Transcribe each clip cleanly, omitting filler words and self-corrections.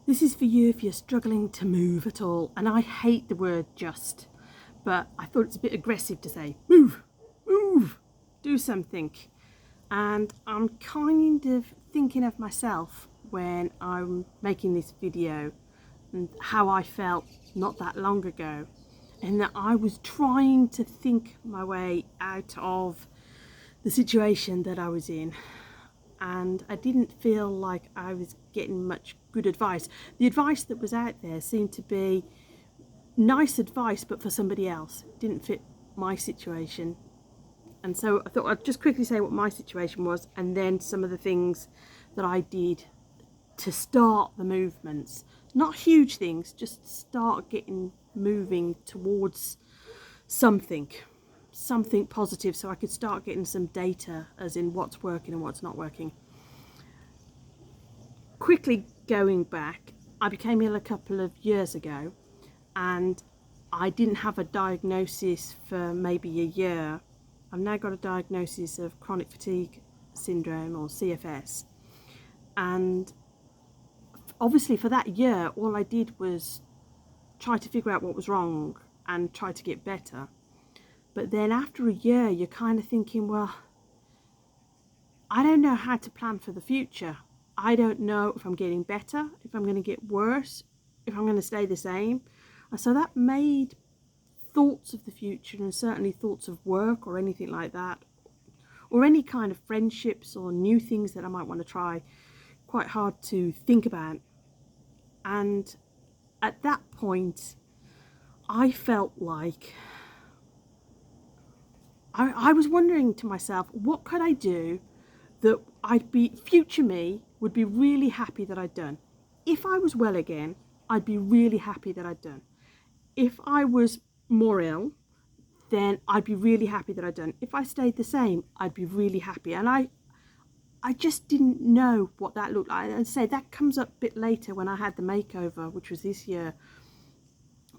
This is for you if you're struggling to move at all. And I hate the word just, but I thought it's a bit aggressive to say, move, move, do something. And I'm kind of thinking of myself when I'm making this video and how I felt not that long ago, and that I was trying to think my way out of the situation that I was in, and I didn't feel like I was getting much good advice. The advice that was out there seemed to be nice advice, but for somebody else. It didn't fit my situation. And so I thought I'd just quickly say what my situation was, and then some of the things that I did to start the movements. Not huge things, just start getting moving towards something positive, so I could start getting some data as in what's working and what's not working. Quickly going back, I became ill a couple of years ago, and I didn't have a diagnosis for maybe a year. I've now got a diagnosis of chronic fatigue syndrome, or CFS, and obviously for that year all I did was try to figure out what was wrong and try to get better. But then after a year you're kind of thinking, well, I don't know how to plan for the future. I don't know if I'm getting better, if I'm going to get worse, if I'm going to stay the same. And so that made thoughts of the future, and certainly thoughts of work or anything like that, or any kind of friendships or new things that I might want to try, quite hard to think about. And at that point I felt like I was wondering to myself, what could I do that future me would be really happy that I'd done. If I was well again, I'd be really happy that I'd done. If I was more ill, then I'd be really happy that I'd done. If I stayed the same, I'd be really happy. And I just didn't know what that looked like. And say that comes up a bit later when I had the makeover, which was this year.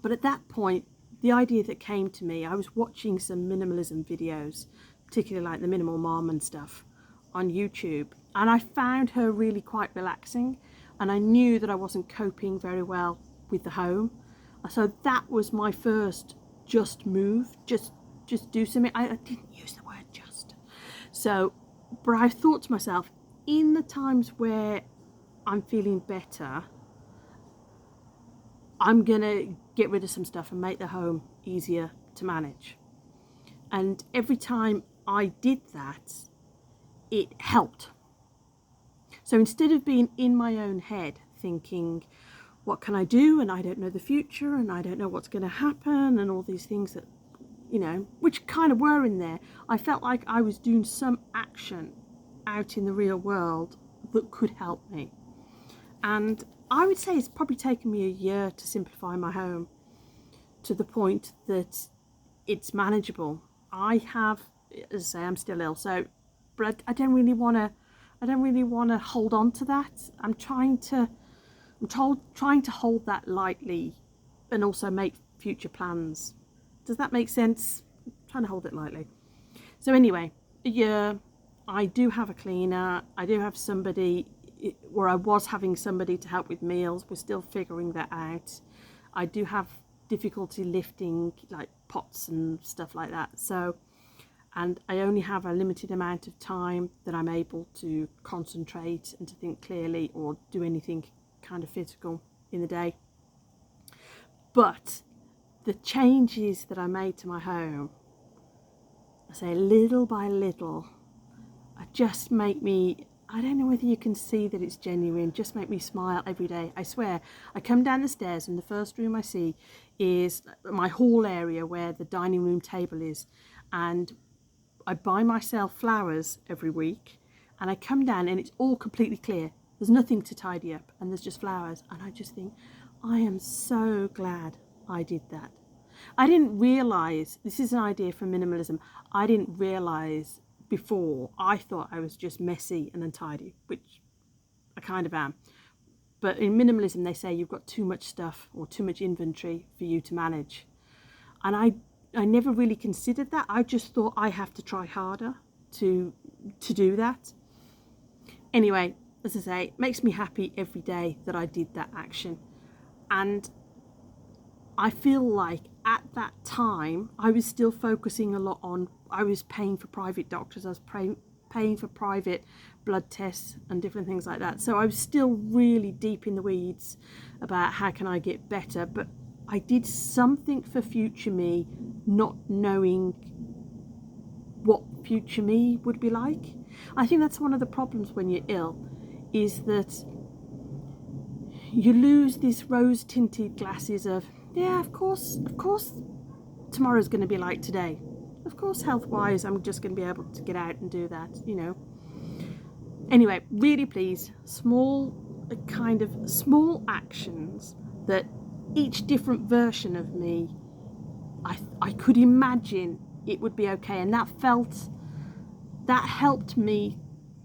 But at that point, the idea that came to me, I was watching some minimalism videos, particularly like the Minimal Mom and stuff on YouTube, and I found her really quite relaxing, and I knew that I wasn't coping very well with the home. So that was my first just move, just do something. I didn't use the word just. So, but I thought to myself, in the times where I'm feeling better, I'm gonna get rid of some stuff and make the home easier to manage. And every time I did that, it helped. So instead of being in my own head thinking, what can I do, and I don't know the future, and I don't know what's going to happen, and all these things that, you know, which kind of were in there, I felt like I was doing some action out in the real world that could help me. And I would say it's probably taken me a year to simplify my home to the point that it's manageable. I have, as I say, I'm still ill, so but I don't really want to hold on to that. I'm trying to hold that lightly and also make future plans. Does that make sense? I'm trying to hold it lightly. So anyway, a year, I do have a cleaner. I do have somebody, where I was having somebody to help with meals. We're still figuring that out. I do have difficulty lifting like pots and stuff like that. So, and I only have a limited amount of time that I'm able to concentrate and to think clearly or do anything kind of physical in the day. But the changes that I made to my home, I say little by little, just make me, I don't know whether you can see that it's genuine, just make me smile every day. I swear, I come down the stairs and the first room I see is my hall area where the dining room table is, and I buy myself flowers every week, and I come down and it's all completely clear. There's nothing to tidy up and there's just flowers, and I just think, I am so glad I did that. I didn't realise, this is an idea from minimalism, I didn't realise before, I thought I was just messy and untidy, which I kind of am. But in minimalism they say you've got too much stuff or too much inventory for you to manage. And I never really considered that. I just thought I have to try harder to do that. Anyway, as I say, it makes me happy every day that I did that action. And I feel like at that time I was still focusing a lot on, I was paying for private doctors, I was paying for private blood tests and different things like that. So I was still really deep in the weeds about how can I get better. But I did something for future me, not knowing what future me would be like. I think that's one of the problems when you're ill, is that you lose these rose-tinted glasses of, yeah, of course tomorrow's going to be like today. Of course, health-wise, I'm just going to be able to get out and do that, you know. Anyway, really please, small actions that each different version of me, I could imagine it would be okay. And that helped me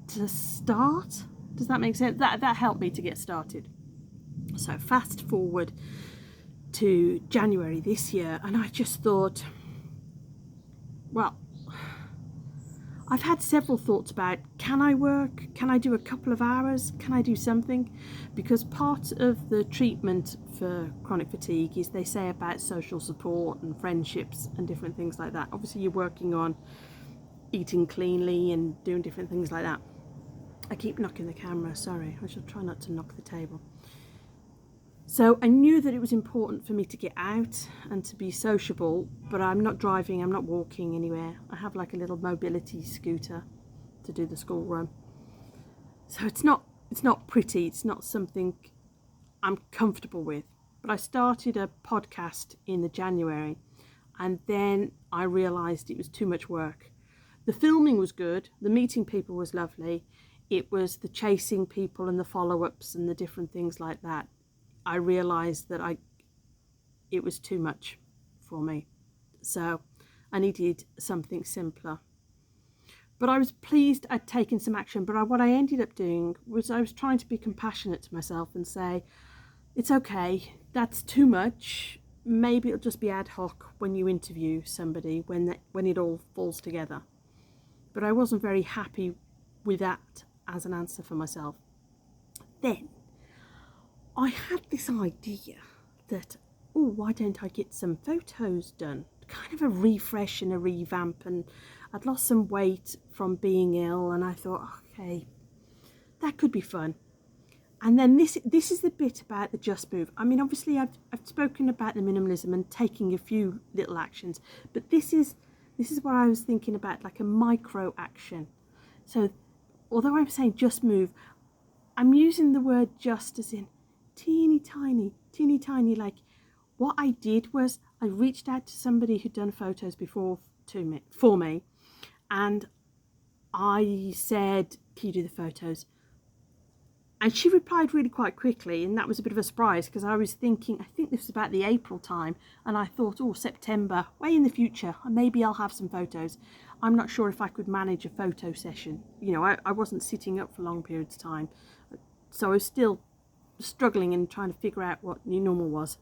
to start. Does that make sense? That helped me to get started. So fast forward to January this year, and I just thought, well, I've had several thoughts about, can I work? Can I do a couple of hours? Can I do something? Because part of the treatment for chronic fatigue is they say about social support and friendships and different things like that. Obviously you're working on eating cleanly and doing different things like that. I keep knocking the camera, sorry. I shall try not to knock the table. So I knew that it was important for me to get out and to be sociable, but I'm not driving, I'm not walking anywhere. I have like a little mobility scooter to do the school run. So it's not pretty, it's not something I'm comfortable with. But I started a podcast in the January, and then I realised it was too much work. The filming was good, the meeting people was lovely, it was the chasing people and the follow-ups and the different things like that. I realised that it was too much for me. So I needed something simpler. But I was pleased I'd taken some action. But what I ended up doing was I was trying to be compassionate to myself and say, it's okay, that's too much. Maybe it'll just be ad hoc when you interview somebody, when it all falls together. But I wasn't very happy with that as an answer for myself. Then I had this idea that, oh, why don't I get some photos done? Kind of a refresh and a revamp. And I'd lost some weight from being ill, and I thought, okay, that could be fun. And then this is the bit about the just move. I mean, obviously I've spoken about the minimalism and taking a few little actions, but this is what I was thinking about, like a micro action. So although I'm saying just move, I'm using the word just as in teeny tiny. Like what I did was I reached out to somebody who'd done photos before for me, and I said, can you do the photos? And she replied really quite quickly, and that was a bit of a surprise because I was thinking, I think this was about the April time, and I thought, oh, September, way in the future, maybe I'll have some photos. I'm not sure if I could manage a photo session. You know, I wasn't sitting up for long periods of time, so I was still struggling and trying to figure out what new normal was.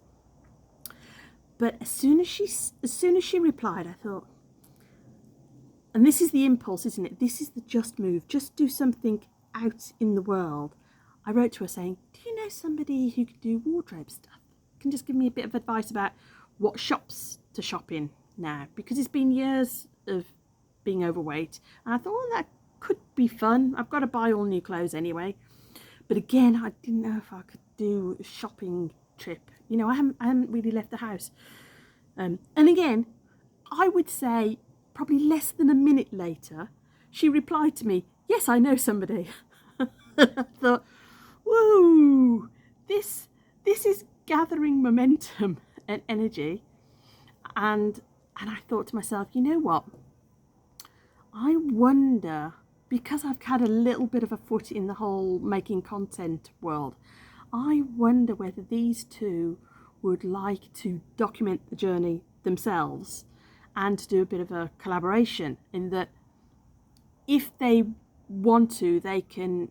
But as soon as she replied, I thought, and this is the impulse, isn't it? This is the just move. Just do something out in the world. I wrote to her saying, do you know somebody who could do wardrobe stuff? Can just give me a bit of advice about what shops to shop in now, because it's been years of being overweight. And I thought, well, that could be fun. I've got to buy all new clothes anyway. But again, I didn't know if I could do a shopping trip. You know, I haven't really left the house. And again, I would say probably less than a minute later, she replied to me, yes, I know somebody. I thought, whoa, this is gathering momentum and energy. And I thought to myself, you know what? I wonder, because I've had a little bit of a foot in the whole making content world, I wonder whether these two would like to document the journey themselves and to do a bit of a collaboration, in that if they want to, they can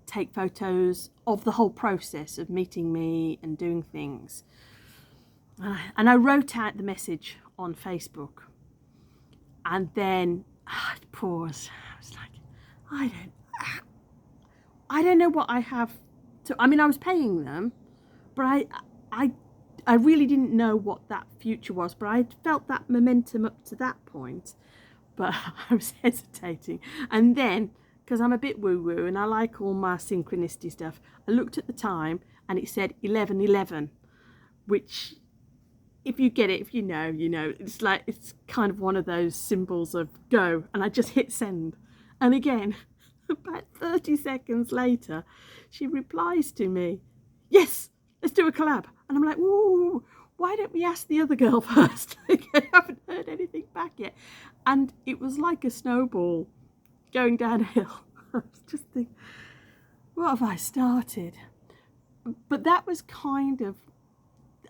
take photos of the whole process of meeting me and doing things. And I wrote out the message on Facebook, and then I paused. I was like, I don't know what I have to, I mean, I was paying them, but I really didn't know what that future was, but I felt that momentum up to that point, but I was hesitating. And then, because I'm a bit woo-woo and I like all my synchronicity stuff, I looked at the time and it said 11:11, which, if you get it, if you know, you know. It's like, it's kind of one of those symbols of go, and I just hit send. And again, about 30 seconds later, she replies to me, yes, let's do a collab. And I'm like, ooh, why don't we ask the other girl first? I haven't heard anything back yet. And it was like a snowball going downhill. I was just thinking, what have I started? But that was kind of,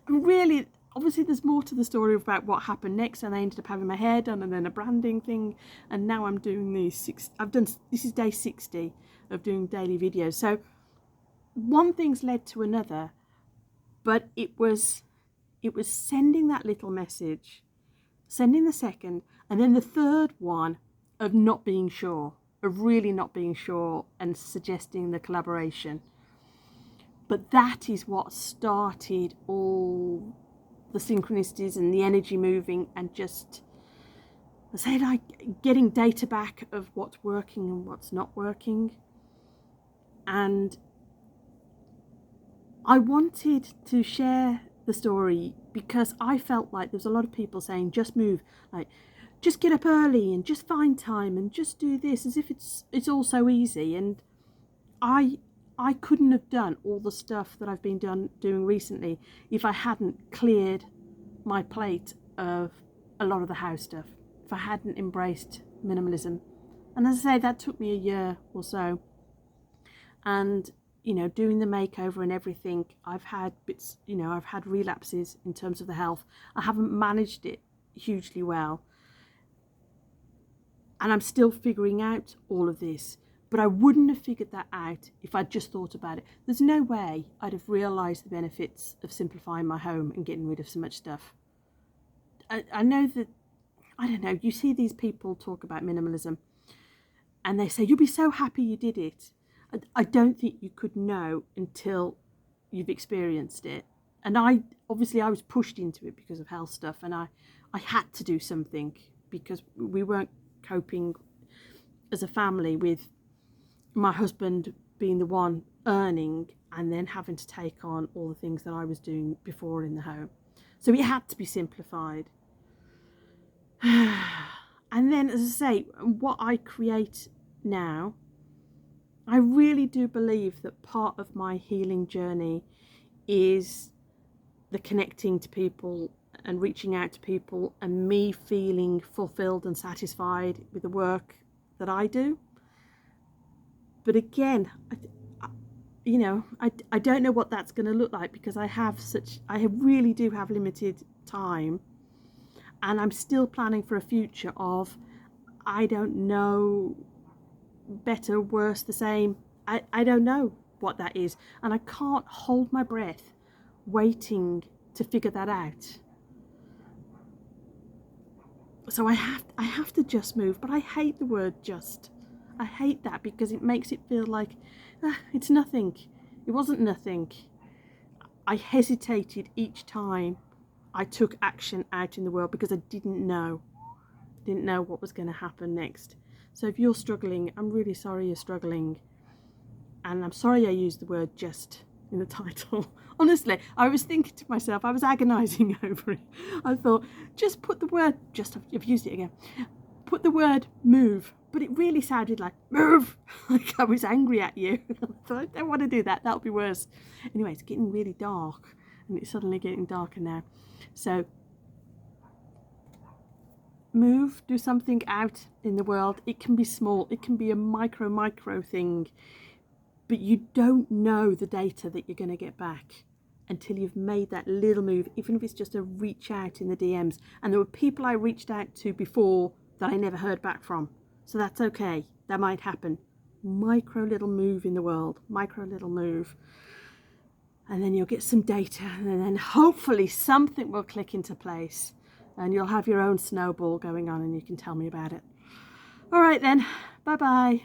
really, obviously there's more to the story about what happened next, and I ended up having my hair done and then a branding thing, and now I'm doing these this is day 60 of doing daily videos. So one thing's led to another, but it was sending that little message, sending the second, and then the third one of not being sure, of really not being sure, and suggesting the collaboration. But that is what started all the synchronicities and the energy moving, and just, I say, like getting data back of what's working and what's not working. And I wanted to share the story because I felt like there's a lot of people saying just move, like just get up early and just find time and just do this, as if it's all so easy. And I couldn't have done all the stuff that I've been doing recently if I hadn't cleared my plate of a lot of the house stuff, if I hadn't embraced minimalism. And as I say, that took me a year or so. And, you know, doing the makeover and everything, I've had bits, you know, I've had relapses in terms of the health. I haven't managed it hugely well. And I'm still figuring out all of this. But I wouldn't have figured that out if I'd just thought about it. There's no way I'd have realised the benefits of simplifying my home and getting rid of so much stuff. I know that, I don't know, you see these people talk about minimalism and they say, you'll be so happy you did it. I don't think you could know until you've experienced it. And I was pushed into it because of health stuff, and I had to do something because we weren't coping as a family with my husband being the one earning and then having to take on all the things that I was doing before in the home. So it had to be simplified. And then, as I say, what I create now, I really do believe that part of my healing journey is the connecting to people and reaching out to people, and me feeling fulfilled and satisfied with the work that I do. But again, I don't know what that's going to look like, because I really do have limited time, and I'm still planning for a future of, I don't know, better, worse, the same. I don't know what that is, and I can't hold my breath waiting to figure that out. So I have to just move, but I hate the word just. I hate that because it makes it feel like it's nothing. It wasn't nothing. I hesitated each time I took action out in the world because I didn't know what was going to happen next. So if you're struggling, I'm really sorry you're struggling, and I'm sorry I used the word just in the title. Honestly, I was thinking to myself, I was agonizing over it. I thought, just put the word just, I've used it again, put the word move, but it really sounded like move, like I was angry at you. I thought, I don't want to do that, that'll be worse. Anyway, it's getting really dark, and it's suddenly getting darker now. So move, do something out in the world. It can be small, it can be a micro thing, but you don't know the data that you're going to get back until you've made that little move, even if it's just a reach out in the DMs. And there were people I reached out to before that I never heard back from. So that's okay, that might happen. Micro little move in the world, micro little move. And then you'll get some data, and then hopefully something will click into place, and you'll have your own snowball going on, and you can tell me about it. All right then, bye-bye.